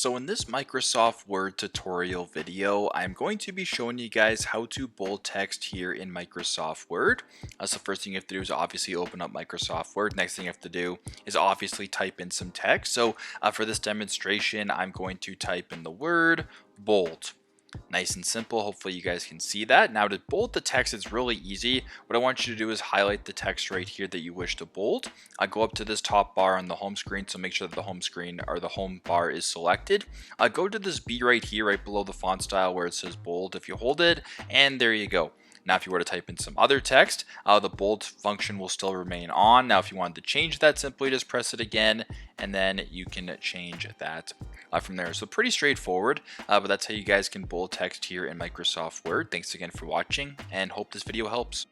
So in this Microsoft Word tutorial video, I'm going to be showing you guys how to bold text here in Microsoft Word. So first thing you have to do is obviously open up Microsoft Word. Next thing you have to do is obviously type in some text. So for this demonstration, I'm going to type in the word bold. Nice and simple. Hopefully you guys can see that. Now to bold the text, it's really easy. What I want you to do is highlight the text right here that you wish to bold. Go up to this top bar on the home screen. So make sure that the home screen or the home bar is selected. Go to this B right here, right below the font style where it says bold. If you hold it, and there you go. Now, if you were to type in some other text, the bold function will still remain on. Now, if you wanted to change that, simply just press it again, and then you can change that from there. So pretty straightforward, but that's how you guys can bold text here in Microsoft Word. Thanks again for watching, and hope this video helps.